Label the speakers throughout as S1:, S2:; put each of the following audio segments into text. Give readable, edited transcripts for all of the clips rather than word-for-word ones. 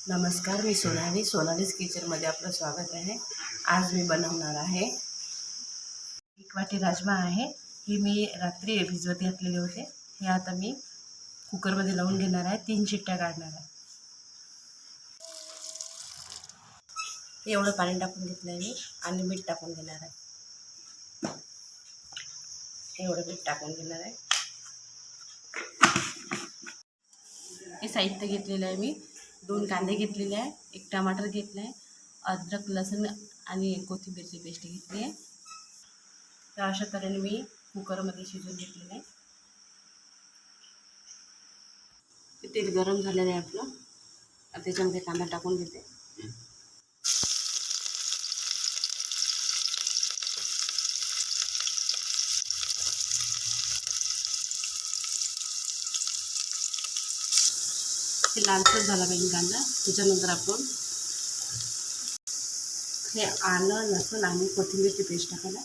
S1: नमस्कार, मी सोनालीज किचनमध्ये आपलं स्वागत आहे। आज मी बनवणार आहे 1 वाटी राजमा आहे। हे मी रात्री भिजवत घातलेले होते। हे आता मी कुकरमध्ये लावून घेणार आहे। 3 शिट्ट्या काढणार आहे। एवढं पाणी टाकून घेतलं आहे मी आणि मीठ टाकून घेणार आहे। एवढं मीठ टाकून घेणार आहे। हे साहित्य घेतलेलं आहे मी 2 कांदे घेतलेले आहे, 1 टमाटर घेतला आहे, अद्रक लसूण आणि कोथिंबीरची पेस्ट घेतली आहे। तर अशा तऱ्हेने मी कुकरमध्ये शिजवून घेतलेलं आहे। तेल गरम झालेलं आहे आपलं, त्याच्यामध्ये कांदा टाकून घेते। हे लालसर झाला पाहिजे कांदा। त्याच्यानंतर आपण हे आलं लसूण आणि कोथिंबीरची पेस्ट टाकायला।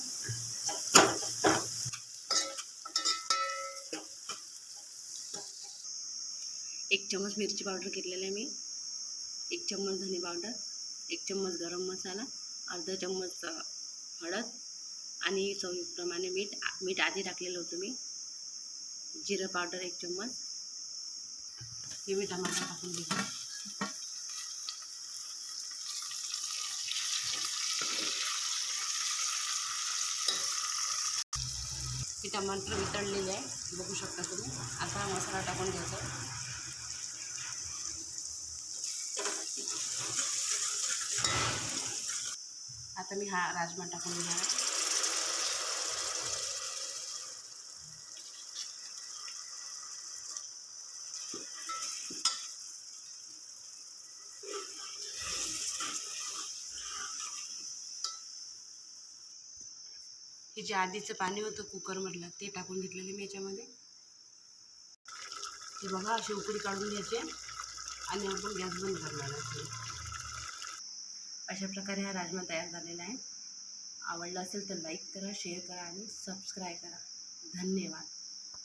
S1: एक चम्मच मिरची पावडर घेतलेला आहे मी, 1 चम्मच धने पावडर, 1 चम्मच गरम मसाला, अर्धा चम्मच हळद आणि चवीप्रमाणे मीठ आधी टाकलेलं होतं मी। जिरं पावडर 1 चम्मच। हे मी टमाटर टाकून घेते। हे टमाटर वितळलेले आहे, बघू शकता तुम्ही। आता हा मसाला टाकून घ्यायचा। आता मी हा राजमा टाकून घेणार आहे। हे जे आधीचं पाणी होतं कुकरमधलं ते टाकून घेतलेलं मी याच्यामध्ये। हे बघा, अशी उकळी काढून घ्यायची आणि आपण गॅस बंद करणार आहे। अशा प्रकारे हा राजमा तयार झालेला आहे। आवडला असेल तर लाईक करा, शेअर करा आणि सबस्क्राईब करा। धन्यवाद।